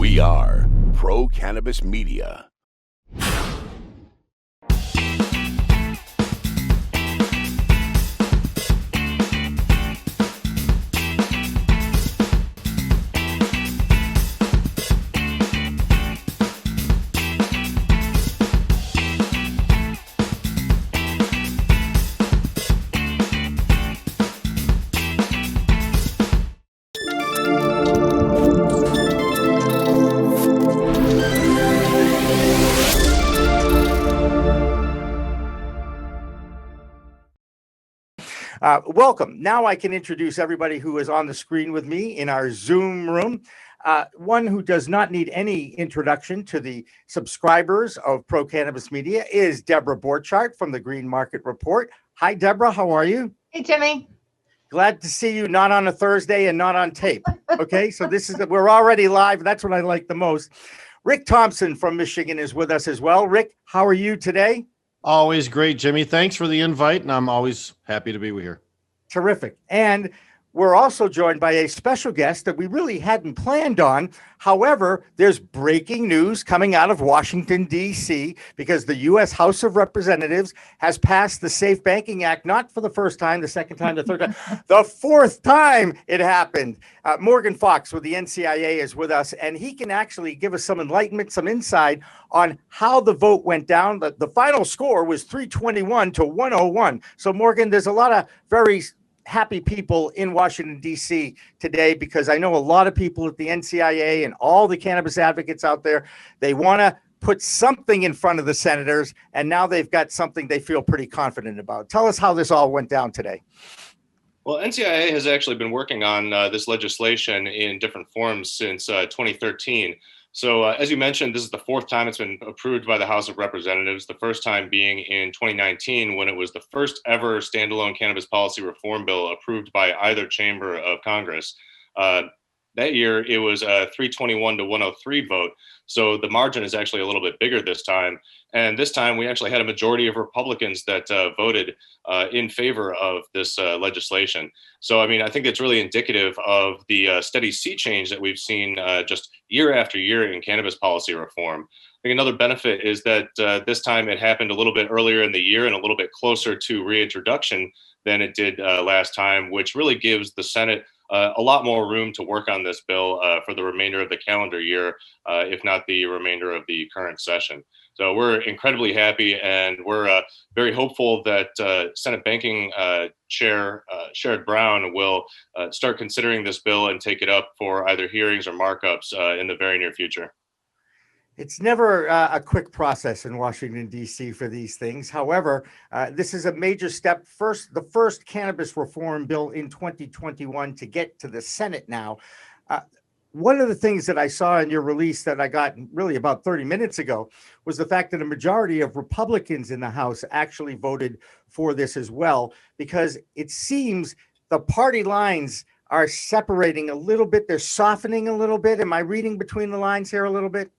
We are Pro Cannabis Media. Welcome. Now I can introduce everybody who is on the screen with me in our Zoom room. One who does not need any introduction to the subscribers of Pro Cannabis Media is Debra Borchardt from the Green Market Report. Hi, Debra. How are you? Hey, Jimmy. Glad to see you not on a Thursday and not on tape. Okay, so we're already live. That's what I like the most. Rick Thompson from Michigan is with us as well. Rick, how are you today? Always great, Jimmy. Thanks for the invite, and I'm always happy to be here. Terrific. And we're also joined by a special guest that we really hadn't planned on. However, there's breaking news coming out of Washington, D.C., because the U.S. House of Representatives has passed the Safe Banking Act, not for the first time, the second time, the third time, the fourth time it happened. Morgan Fox with the NCIA is with us, and he can actually give us some enlightenment, some insight on how the vote went down. The final score was 321 to 101. So, Morgan, there's a lot of very happy people in Washington, D.C. today, because I know a lot of people at the NCIA and all the cannabis advocates out there, they want to put something in front of the senators, and now they've got something they feel pretty confident about. Tell us how this all went down today. Well, NCIA has actually been working on this legislation in different forms since 2013. So as you mentioned, this is the fourth time it's been approved by the House of Representatives, the first time being in 2019 when it was the first ever standalone cannabis policy reform bill approved by either chamber of Congress. That year, it was a 321 to 103 vote. So the margin is actually a little bit bigger this time. And this time, we actually had a majority of Republicans that voted in favor of this legislation. So, I mean, I think it's really indicative of the steady sea change that we've seen just year after year in cannabis policy reform. I think another benefit is that this time it happened a little bit earlier in the year and a little bit closer to reintroduction than it did last time, which really gives the Senate a lot more room to work on this bill for the remainder of the calendar year, if not the remainder of the current session. So we're incredibly happy, and we're very hopeful that Senate Banking Chair Sherrod Brown will start considering this bill and take it up for either hearings or markups in the very near future. It's never a quick process in Washington, D.C. for these things. However, this is a major step. The first cannabis reform bill in 2021 to get to the Senate now. One of the things that I saw in your release that I got really about 30 minutes ago was the fact that a majority of Republicans in the House actually voted for this as well, because it seems the party lines are separating a little bit. They're softening a little bit. Am I reading between the lines here a little bit?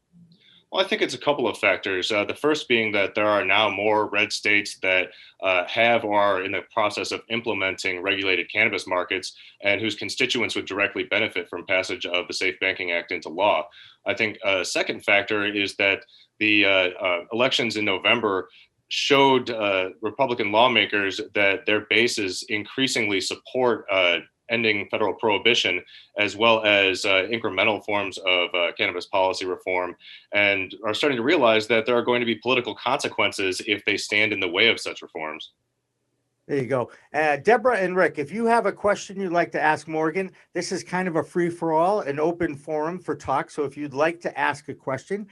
Well, I think it's a couple of factors. The first being that there are now more red states that have or are in the process of implementing regulated cannabis markets and whose constituents would directly benefit from passage of the Safe Banking Act into law. I think a second factor is that the elections in November showed Republican lawmakers that their bases increasingly support ending federal prohibition, as well as incremental forms of cannabis policy reform, and are starting to realize that there are going to be political consequences if they stand in the way of such reforms. There you go. Debra and Rick, if you have a question you'd like to ask Morgan, this is kind of a free-for-all, an open forum for talk. So if you'd like to ask a question,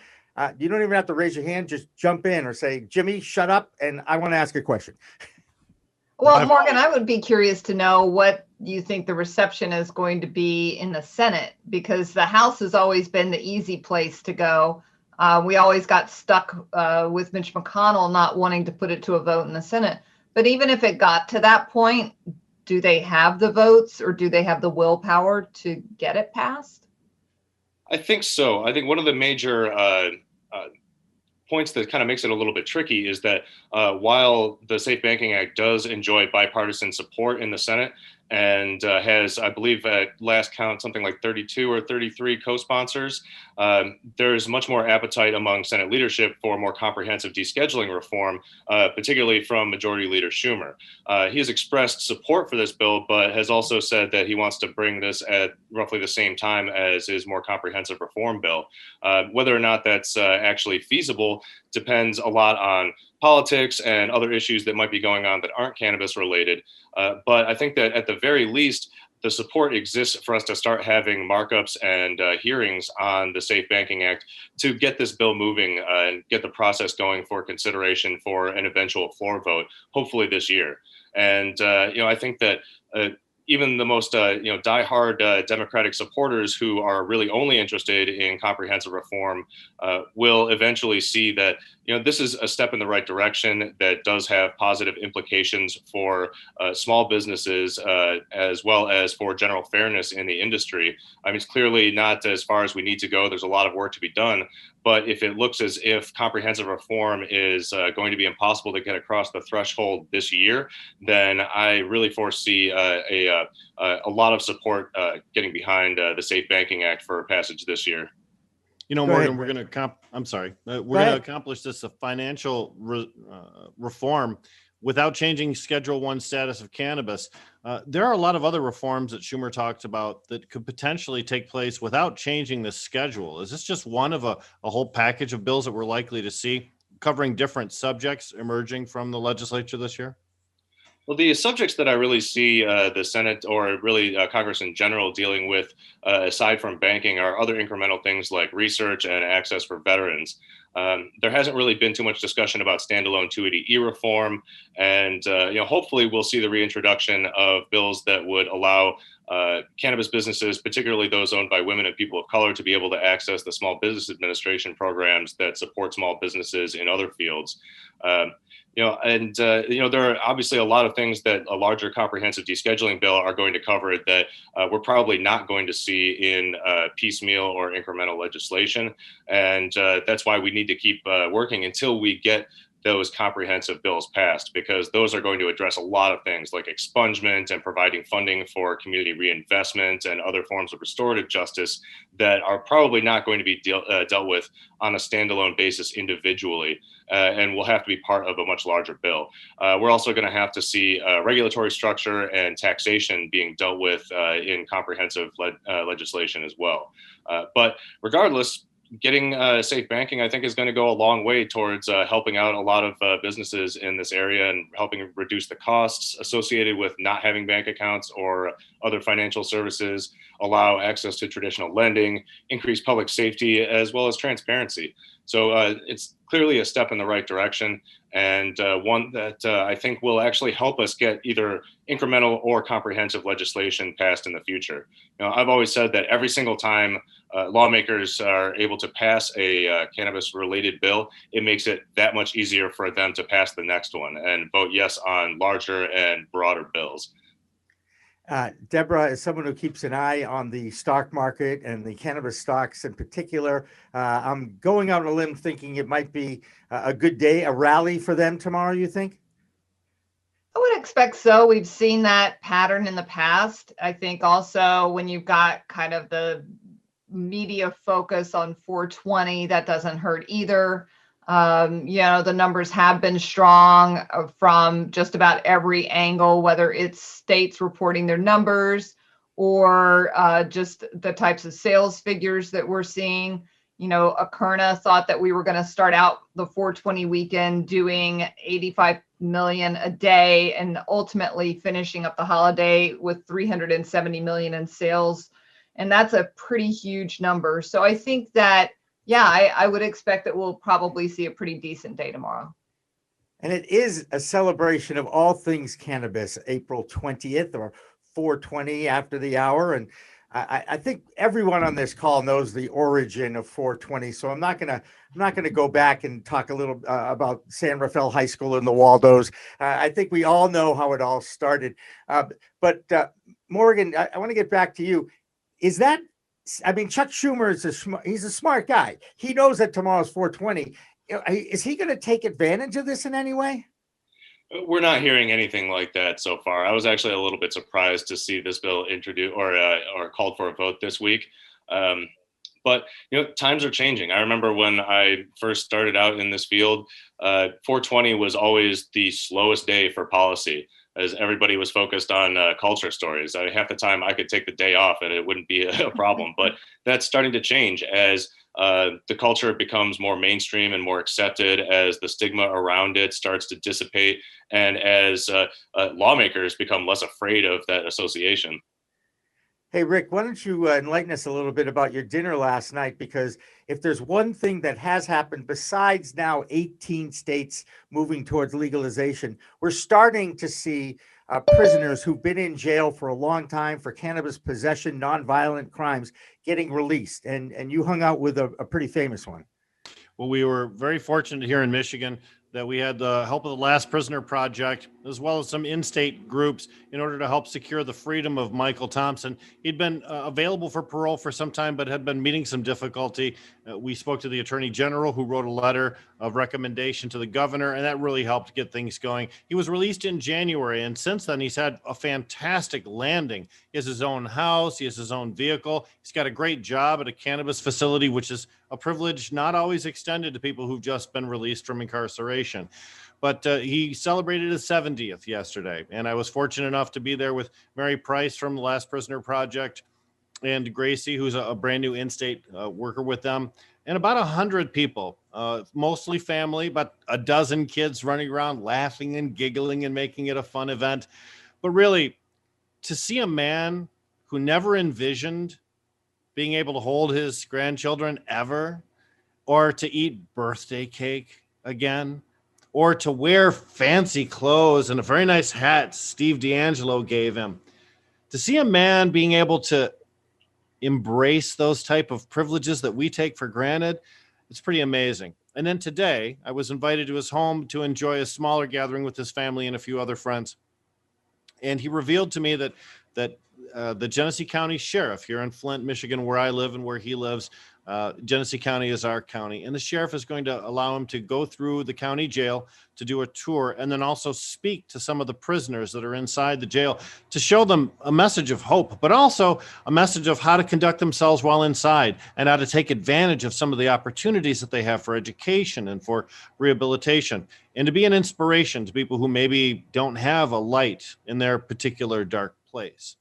you don't even have to raise your hand, just jump in or say, Jimmy, shut up, and I want to ask a question. Well, Morgan, I would be curious to know what you think the reception is going to be in the Senate, because the House has always been the easy place to go. We always got stuck with Mitch McConnell not wanting to put it to a vote in the Senate. But even if it got to that point, do they have the votes or do they have the willpower to get it passed? I think so. I think one of the major points that kind of makes it a little bit tricky is that while the Safe Banking Act does enjoy bipartisan support in the Senate, and has, I believe, at last count, something like 32 or 33 co-sponsors. There's much more appetite among Senate leadership for more comprehensive descheduling reform, particularly from Majority Leader Schumer. He has expressed support for this bill, but has also said that he wants to bring this at roughly the same time as his more comprehensive reform bill. Whether or not that's actually feasible depends a lot on politics and other issues that might be going on that aren't cannabis related. But I think that at the very least, the support exists for us to start having markups and hearings on the Safe Banking Act to get this bill moving and get the process going for consideration for an eventual floor vote, hopefully this year. And, I think that even the most, diehard Democratic supporters who are really only interested in comprehensive reform will eventually see that, this is a step in the right direction that does have positive implications for small businesses as well as for general fairness in the industry. I mean, it's clearly not as far as we need to go. There's a lot of work to be done. But if it looks as if comprehensive reform is going to be impossible to get across the threshold this year, then I really foresee a lot of support getting behind the Safe Banking Act for passage this year. Morgan, we're going to we're going to accomplish this financial reform without changing Schedule 1 status of cannabis. There are a lot of other reforms that Schumer talked about that could potentially take place without changing the schedule. Is this just one of a whole package of bills that we're likely to see covering different subjects emerging from the legislature this year? Well, the subjects that I really see the Senate or really Congress in general dealing with, aside from banking, are other incremental things like research and access for veterans. There hasn't really been too much discussion about standalone 280E reform, and hopefully we'll see the reintroduction of bills that would allow cannabis businesses, particularly those owned by women and people of color, to be able to access the Small Business Administration programs that support small businesses in other fields. There are obviously a lot of things that a larger comprehensive descheduling bill are going to cover that we're probably not going to see in piecemeal or incremental legislation. And that's why we need to keep working until we get those comprehensive bills passed, because those are going to address a lot of things like expungement and providing funding for community reinvestment and other forms of restorative justice that are probably not going to be dealt with on a standalone basis individually, and will have to be part of a much larger bill. We're also going to have to see regulatory structure and taxation being dealt with in comprehensive legislation as well. But regardless, getting safe banking, I think, is going to go a long way towards helping out a lot of businesses in this area and helping reduce the costs associated with not having bank accounts or other financial services, allow access to traditional lending, increase public safety, as well as transparency. So it's clearly a step in the right direction, and one that I think will actually help us get either incremental or comprehensive legislation passed in the future. I've always said that every single time lawmakers are able to pass a cannabis-related bill, it makes it that much easier for them to pass the next one and vote yes on larger and broader bills. Debra, as someone who keeps an eye on the stock market and the cannabis stocks in particular, I'm going out on a limb thinking it might be a good day, a rally for them tomorrow, you think? I would expect so. We've seen that pattern in the past. I think also when you've got kind of the media focus on 420, that doesn't hurt either. The numbers have been strong from just about every angle, whether it's states reporting their numbers or just the types of sales figures that we're seeing. Akerna thought that we were going to start out the 420 weekend doing 85 million a day and ultimately finishing up the holiday with 370 million in sales. And that's a pretty huge number. So I think that I would expect that we'll probably see a pretty decent day tomorrow. And it is a celebration of all things cannabis, April 20th or 420 after the hour. And I think everyone on this call knows the origin of 420. So I'm not gonna go back and talk a little about San Rafael High School and the Waldos. I think we all know how it all started. But Morgan, I want to get back to you. Chuck Schumer he's a smart guy. He knows that tomorrow's 420. Is he going to take advantage of this in any way? We're not hearing anything like that so far. I was actually a little bit surprised to see this bill introduced or called for a vote this week. But times are changing. I remember when I first started out in this field, 420 was always the slowest day for policy, as everybody was focused on culture stories. Half the time I could take the day off and it wouldn't be a problem. But that's starting to change as the culture becomes more mainstream and more accepted, as the stigma around it starts to dissipate, and as lawmakers become less afraid of that association. Hey, Rick, why don't you enlighten us a little bit about your dinner last night? Because if there's one thing that has happened besides now 18 states moving towards legalization, we're starting to see prisoners who've been in jail for a long time for cannabis possession, nonviolent crimes getting released. And you hung out with a pretty famous one. Well, we were very fortunate here in Michigan that we had the help of the Last Prisoner Project, as well as some in-state groups, in order to help secure the freedom of Michael Thompson. He'd been available for parole for some time, but had been meeting some difficulty. We spoke to the Attorney General, who wrote a letter of recommendation to the governor, and that really helped get things going. He was released in January, and since then he's had a fantastic landing. He has his own house, he has his own vehicle, he's got a great job at a cannabis facility, which is a privilege not always extended to people who've just been released from incarceration. But he celebrated his 70th yesterday, and I was fortunate enough to be there with Mary Price from the Last Prisoner Project, and Gracie, who's a brand new in-state worker with them, and about 100 people, mostly family, but a dozen kids running around laughing and giggling and making it a fun event. But really, to see a man who never envisioned being able to hold his grandchildren ever, or to eat birthday cake again, or to wear fancy clothes and a very nice hat Steve D'Angelo gave him, to see a man being able to embrace those type of privileges that we take for granted, it's pretty amazing. And then today, I was invited to his home to enjoy a smaller gathering with his family and a few other friends. And he revealed to me that the Genesee County Sheriff here in Flint, Michigan, where I live and where he lives, Genesee County is our county, and the sheriff is going to allow him to go through the county jail to do a tour, and then also speak to some of the prisoners that are inside the jail to show them a message of hope, but also a message of how to conduct themselves while inside and how to take advantage of some of the opportunities that they have for education and for rehabilitation, and to be an inspiration to people who maybe don't have a light in their particular dark place.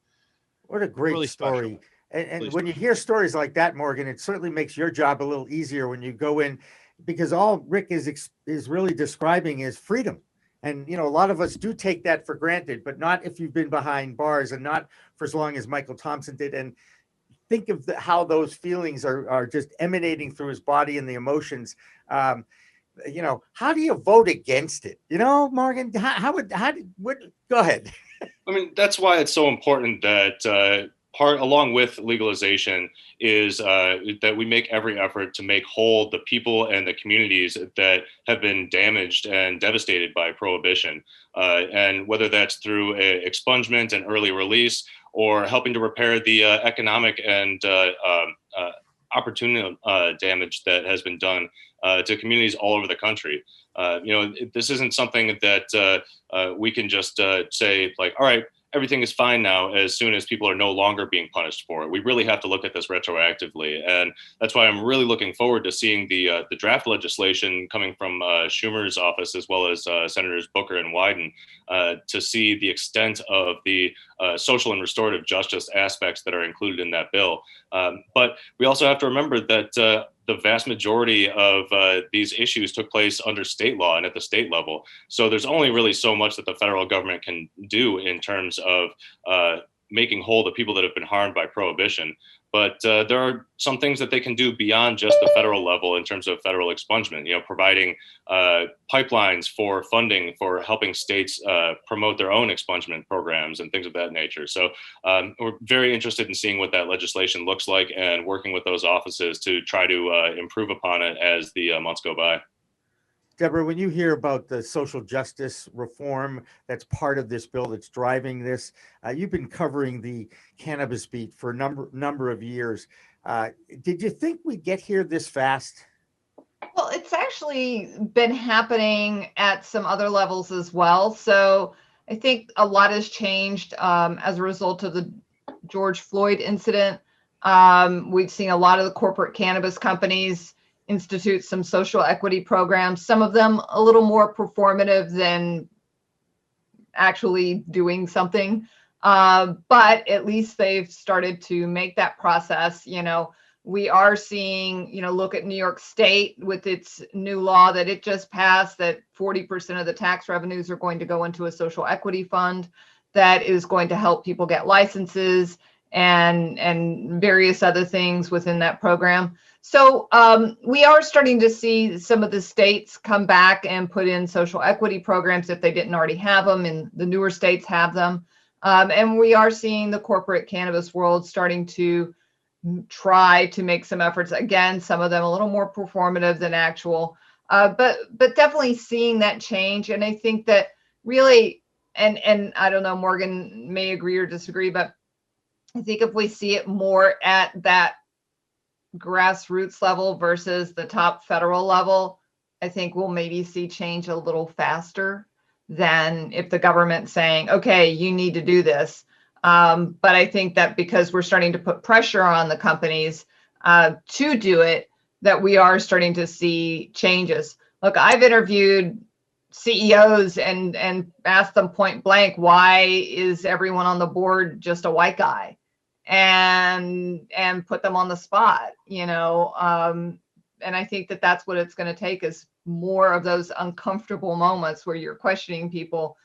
What a great Really story. special. And when you hear stories like that, Morgan, it certainly makes your job a little easier when you go in, because all Rick is really describing is freedom. And, a lot of us do take that for granted, but not if you've been behind bars, and not for as long as Michael Thompson did. And think of how those feelings are just emanating through his body and the emotions. How do you vote against it? Morgan, go ahead. I mean, that's why it's so important that along with legalization is that we make every effort to make whole the people and the communities that have been damaged and devastated by prohibition. And whether that's through expungement and early release, or helping to repair the economic and opportunity damage that has been done to communities all over the country. This isn't something that we can just say like, all right, everything is fine now as soon as people are no longer being punished for it. We really have to look at this retroactively. And that's why I'm really looking forward to seeing the draft legislation coming from Schumer's office, as well as Senators Booker and Wyden, to see the extent of the social and restorative justice aspects that are included in that bill. But we also have to remember that the vast majority of these issues took place under state law and at the state level. So there's only really so much that the federal government can do in terms of making whole the people that have been harmed by prohibition. But there are some things that they can do beyond just the federal level in terms of federal expungement, providing pipelines for funding for helping states promote their own expungement programs and things of that nature. So we're very interested in seeing what that legislation looks like and working with those offices to try to improve upon it as the months go by. Deborah, when you hear about the social justice reform that's part of this bill that's driving this, you've been covering the cannabis beat for a number of years. Did you think we'd get here this fast? Well, Well, it's actually been happening at some other levels as well. So I think a lot has changed as a result of the George Floyd incident. We've seen a lot of the corporate cannabis companies institute some social equity programs, some of them a little more performative than actually doing something. But at least they've started to make that process. We are seeing, look at New York State with its new law that it just passed, that 40% of the tax revenues are going to go into a social equity fund that is going to help people get licenses and various other things within that program. So we are starting to see some of the states come back and put in social equity programs if they didn't already have them, and the newer states have them. And we are seeing the corporate cannabis world starting to try to make some efforts. Again, some of them a little more performative than actual, but definitely seeing that change. And I think that really, and I don't know, Morgan may agree or disagree, but I think if we see it more at that grassroots level versus the top federal level, I think we'll maybe see change a little faster than if the government's saying, okay, you need to do this. But I think that because we're starting to put pressure on the companies to do it, that we are starting to see changes. Look, I've interviewed CEOs and asked them point blank, why is everyone on the board just a white guy? And put them on the spot, and I think that that's what it's going to take, is more of those uncomfortable moments where you're questioning people.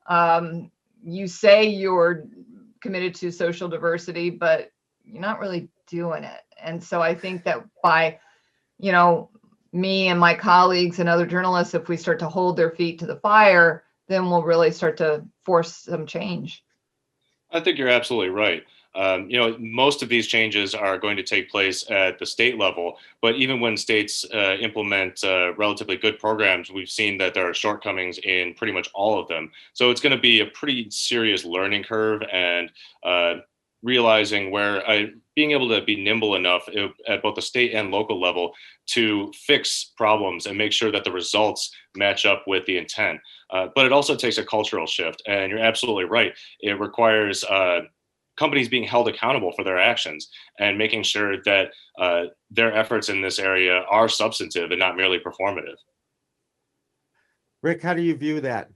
You say you're committed to social diversity, but you're not really doing it. And so I think that by, me and my colleagues and other journalists, if we start to hold their feet to the fire, then we'll really start to force some change. I think you're absolutely right. Most of these changes are going to take place at the state level, but even when states implement relatively good programs, we've seen that there are shortcomings in pretty much all of them. So it's going to be a pretty serious learning curve, and realizing where being able to be nimble enough at both the state and local level to fix problems and make sure that the results match up with the intent. But it also takes a cultural shift, and you're absolutely right. It requires companies being held accountable for their actions and making sure that their efforts in this area are substantive and not merely performative. Rick, how do you view that?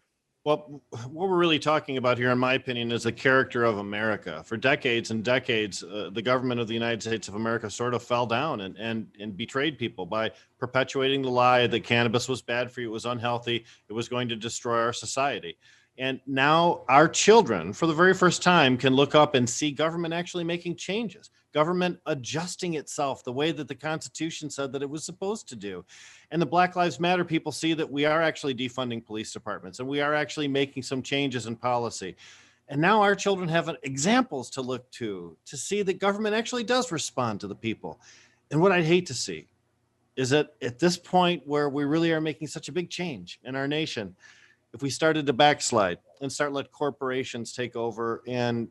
Well, what we're really talking about here, in my opinion, is the character of America. For decades and decades, the government of the United States of America sort of fell down and betrayed people by perpetuating the lie that cannabis was bad for you, it was unhealthy, it was going to destroy our society. And now our children, for the very first time, can look up and see government actually making changes, government adjusting itself the way that the Constitution said that it was supposed to do. And the Black Lives Matter people see that we are actually defunding police departments, and we are actually making some changes in policy. And now our children have examples to look to see that government actually does respond to the people. And what I'd hate to see is that at this point where we really are making such a big change in our nation, if we started to backslide and start let corporations take over and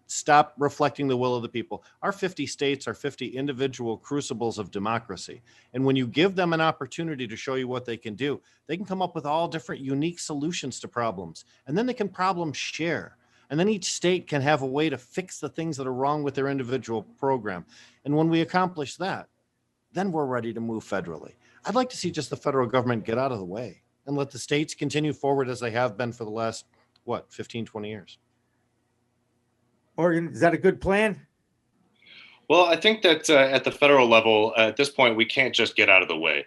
stop reflecting the will of the people. Our 50 states are 50 individual crucibles of democracy. And when you give them an opportunity to show you what they can do, they can come up with all different unique solutions to problems. And then they can problem share. And then each state can have a way to fix the things that are wrong with their individual program. And when we accomplish that, then we're ready to move federally. I'd like to see just the federal government get out of the way and let the states continue forward as they have been for the last, 15, 20 years. Morgan, is that a good plan? Well, I think that at the federal level, at this point, we can't just get out of the way.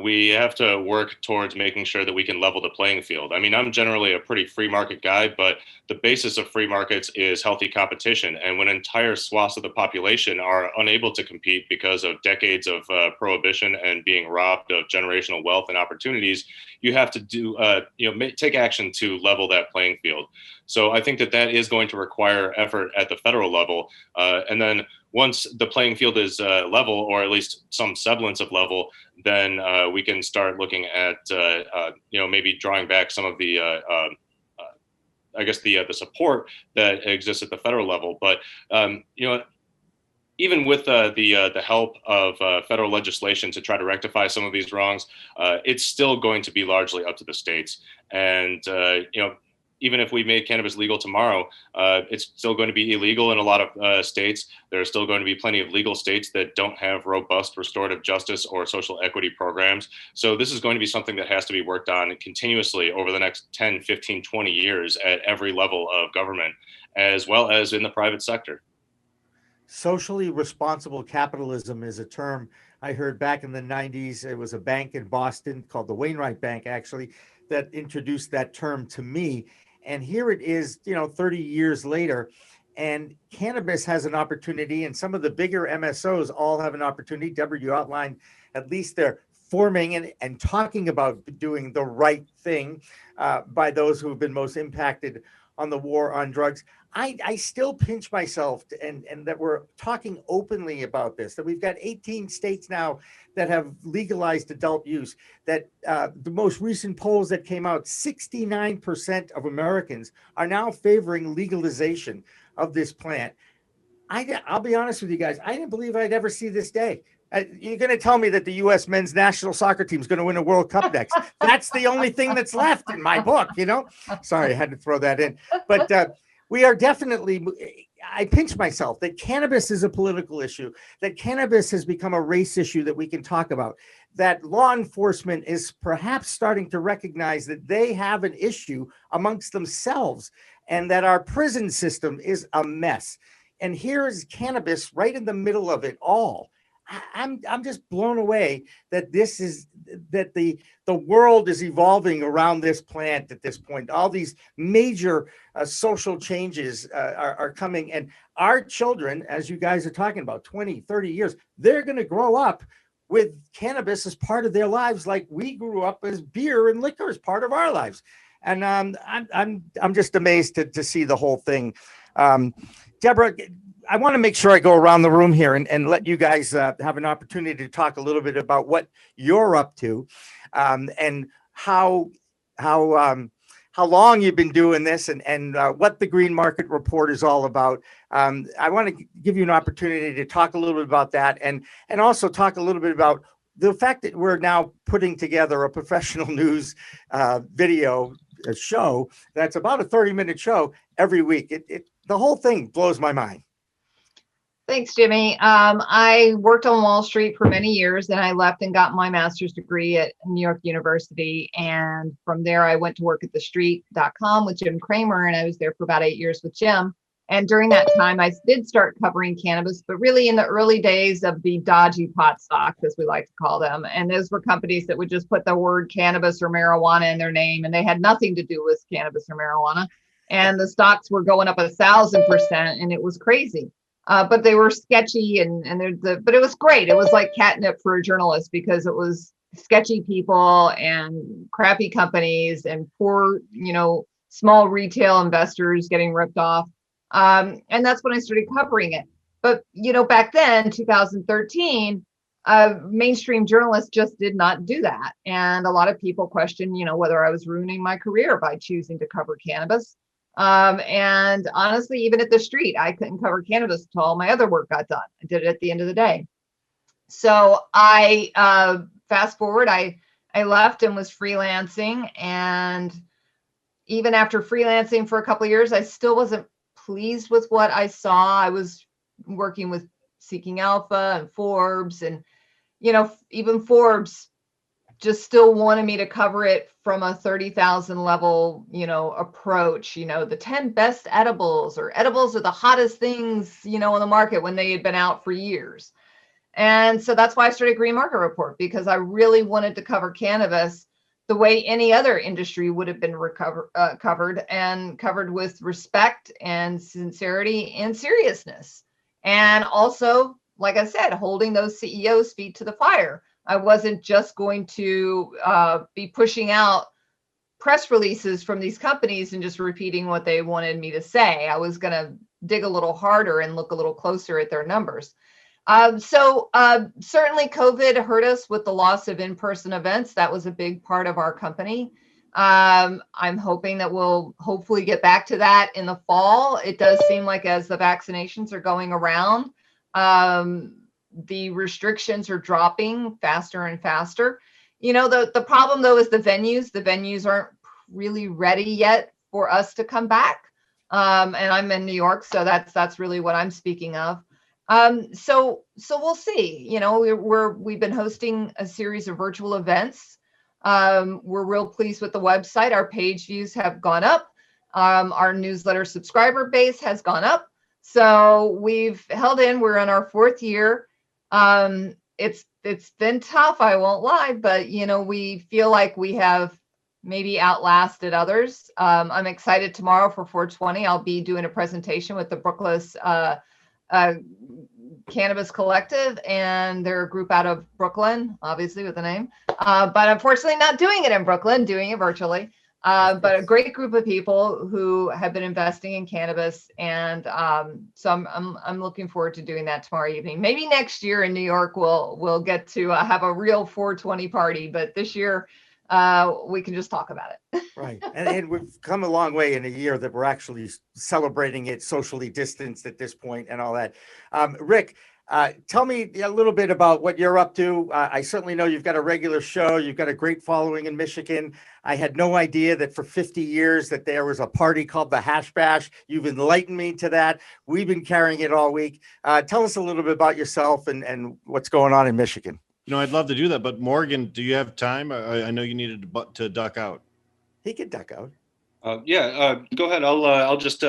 We have to work towards making sure that we can level the playing field. I mean, I'm generally a pretty free market guy, but the basis of free markets is healthy competition. And when entire swaths of the population are unable to compete because of decades of prohibition and being robbed of generational wealth and opportunities, you have to take action to level that playing field. So I think that is going to require effort at the federal level. And then once the playing field is level, or at least some semblance of level, then we can start looking at, maybe drawing back some of the, the support that exists at the federal level. But, even with the help of federal legislation to try to rectify some of these wrongs, it's still going to be largely up to the states. And even if we made cannabis legal tomorrow, it's still going to be illegal in a lot of states. There are still going to be plenty of legal states that don't have robust restorative justice or social equity programs. So this is going to be something that has to be worked on continuously over the next 10, 15, 20 years at every level of government, as well as in the private sector. Socially responsible capitalism is a term I heard back in the 90s. It was a bank in Boston called the Wainwright Bank, actually, that introduced that term to me. And here it is, 30 years later, and cannabis has an opportunity, and some of the bigger MSOs all have an opportunity. Debra, you outlined at least they're forming and talking about doing the right thing by those who have been most impacted on the war on drugs. I still pinch myself and that we're talking openly about this, that we've got 18 states now that have legalized adult use, that the most recent polls that came out, 69% of Americans are now favoring legalization of this plant. I'll be honest with you guys, I didn't believe I'd ever see this day. You're going to tell me that the U.S. men's national soccer team is going to win a World Cup next. That's the only thing that's left in my book, Sorry, I had to throw that in. But we are definitely, I pinch myself that cannabis is a political issue, that cannabis has become a race issue that we can talk about, that law enforcement is perhaps starting to recognize that they have an issue amongst themselves, and that our prison system is a mess. And here is cannabis right in the middle of it all. I'm just blown away that the world is evolving around this plant at this point. All these major social changes are coming, and our children, as you guys are talking about, 20, 30 years, they're going to grow up with cannabis as part of their lives, like we grew up as beer and liquor as part of our lives. And I'm just amazed to see the whole thing. Debra, I want to make sure I go around the room here and let you guys have an opportunity to talk a little bit about what you're up to, and how long you've been doing this, and what the Green Market Report is all about. I want to give you an opportunity to talk a little bit about that, and also talk a little bit about the fact that we're now putting together a professional news video show that's about a 30-minute show every week. The whole thing blows my mind. Thanks, Jimmy. I worked on Wall Street for many years, and I left and got my master's degree at New York University. And from there, I went to work at TheStreet.com with Jim Cramer, and I was there for about 8 years with Jim. And during that time, I did start covering cannabis, but really in the early days of the dodgy pot stocks, as we like to call them. And those were companies that would just put the word cannabis or marijuana in their name, and they had nothing to do with cannabis or marijuana. And the stocks were going up 1,000%, and it was crazy. But they were sketchy, but it was great. It was like catnip for a journalist, because it was sketchy people and crappy companies and poor, small retail investors getting ripped off. And that's when I started covering it. But, back then, 2013, mainstream journalists just did not do that. And a lot of people questioned, whether I was ruining my career by choosing to cover cannabis. And honestly, even at The Street, I couldn't cover cannabis until all my other work got done. I did it at the end of the day. So I fast forward, I left and was freelancing. And even after freelancing for a couple of years, I still wasn't pleased with what I saw. I was working with Seeking Alpha and Forbes, and even Forbes just still wanted me to cover it from a 30,000 level, approach, the 10 best edibles, or edibles are the hottest things, on the market, when they had been out for years. And so that's why I started Green Market Report, because I really wanted to cover cannabis the way any other industry would have been covered, and covered with respect and sincerity and seriousness. And also, like I said, holding those CEOs' feet to the fire. I wasn't just going to be pushing out press releases from these companies and just repeating what they wanted me to say. I was going to dig a little harder and look a little closer at their numbers. So certainly COVID hurt us with the loss of in-person events. That was a big part of our company. I'm hoping that we'll hopefully get back to that in the fall. It does seem like, as the vaccinations are going around, The restrictions are dropping faster and faster. The problem though is the venues. The venues aren't really ready yet for us to come back. And I'm in New York, so that's really what I'm speaking of. So we'll see. We've been hosting a series of virtual events. We're real pleased with the website. Our page views have gone up. Our newsletter subscriber base has gone up. So we've held in. We're in our 4th year. It's been tough, I won't lie, but we feel like we have maybe outlasted others. I'm excited tomorrow for 420. I'll be doing a presentation with the Brooklyn's Cannabis Collective, and they're a group out of Brooklyn, obviously with the name, but unfortunately not doing it in Brooklyn, doing it virtually. But a great group of people who have been investing in cannabis, and so I'm looking forward to doing that tomorrow evening. Maybe next year in New York we'll get to have a real 420 party, but this year we can just talk about it. Right, and we've come a long way in a year that we're actually celebrating it socially distanced at this point and all that. Rick, tell me a little bit about what you're up to. I certainly know you've got a regular show. You've got a great following in Michigan. I had no idea that for 50 years that there was a party called the Hash Bash. You've enlightened me to that. We've been carrying it all week. Tell us a little bit about yourself and what's going on in Michigan. I'd love to do that, but Morgan, do you have time? I know you needed to duck out. He could duck out. Go ahead. I'll just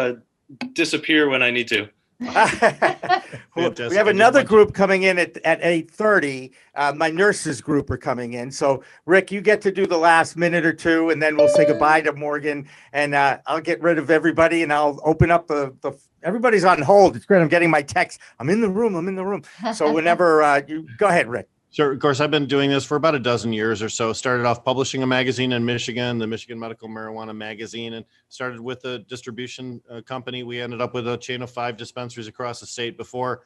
disappear when I need to. We have another group coming in at 8:30. My nurses group are coming in. So Rick, you get to do the last minute or two, and then we'll say goodbye to Morgan, and I'll get rid of everybody, and I'll open up the everybody's on hold. It's great. I'm getting my text. I'm in the room. So whenever you go ahead, Rick. Sure. Of course, I've been doing this for about a dozen years or so. Started off publishing a magazine in Michigan, the Michigan Medical Marijuana Magazine, and started with a distribution company. We ended up with a chain of 5 dispensaries across the state before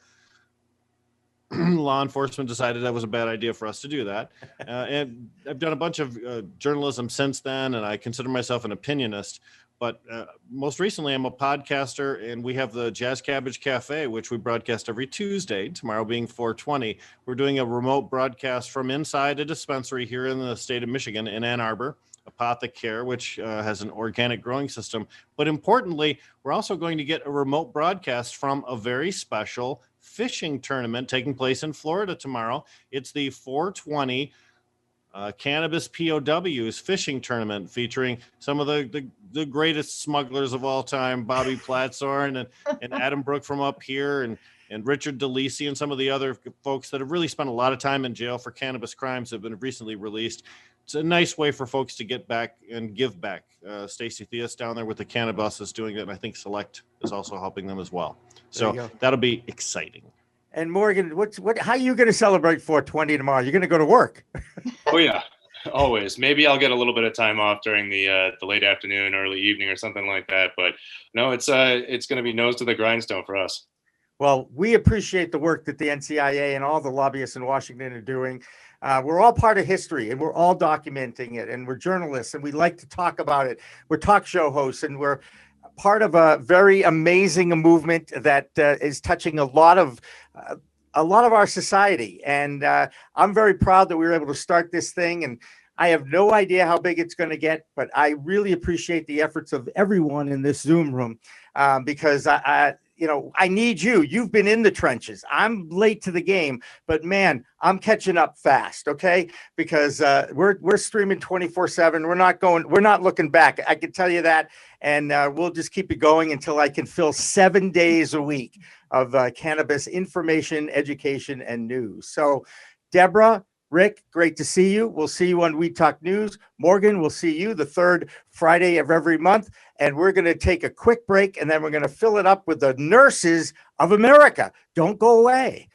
law enforcement decided that was a bad idea for us to do that. And I've done a bunch of journalism since then, and I consider myself an opinionist. But most recently, I'm a podcaster, and we have the Jazz Cabbage Cafe, which we broadcast every Tuesday, tomorrow being 420. We're doing a remote broadcast from inside a dispensary here in the state of Michigan in Ann Arbor, Apothecare, which has an organic growing system. But importantly, we're also going to get a remote broadcast from a very special fishing tournament taking place in Florida tomorrow. It's the 420 Cannabis POWs fishing tournament featuring some of the greatest smugglers of all time, Bobby Platsorn and Adam Brook from up here and Richard DeLisi and some of the other folks that have really spent a lot of time in jail for cannabis crimes have been recently released. It's a nice way for folks to get back and give back. Stacey Theus down there with the Cannabis is doing it, and I think Select is also helping them as well. So that'll be exciting. And Morgan, how are you going to celebrate 420 tomorrow? You're going to go to work. Oh yeah, always. Maybe I'll get a little bit of time off during the late afternoon, early evening, or something like that. But no, it's going to be nose to the grindstone for us. Well, we appreciate the work that the NCIA and all the lobbyists in Washington are doing. We're all part of history, and we're all documenting it, and we're journalists, and we like to talk about it. We're talk show hosts, and we're part of a very amazing movement that is touching a lot of our society. And I'm very proud that we were able to start this thing. And I have no idea how big it's going to get, but I really appreciate the efforts of everyone in this Zoom room because I need you. You've been in the trenches. I'm late to the game, but man, I'm catching up fast. Okay. Because we're streaming 24/7. We're not looking back. I can tell you that. And we'll just keep it going until I can fill 7 days a week of cannabis information, education, and news. So Debra, Rick, great to see you. We'll see you on We Talk News. Morgan, we'll see you the 3rd Friday of every month. And we're going to take a quick break, and then we're going to fill it up with the nurses of America. Don't go away.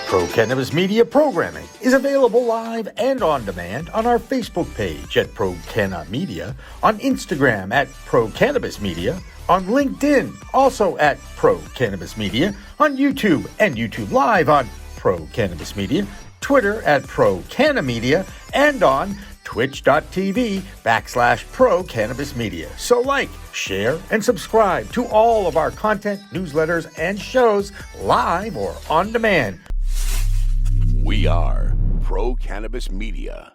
Pro Cannabis Media programming is available live and on demand on our Facebook page at Pro Canna Media, on Instagram at Pro Cannabis Media, on LinkedIn also at Pro Cannabis Media, on YouTube and YouTube Live on Pro Cannabis Media, Twitter at Pro Canna Media, and on twitch.tv/Pro Cannabis Media. So like, share, and subscribe to all of our content, newsletters, and shows live or on demand. We are Pro Cannabis Media.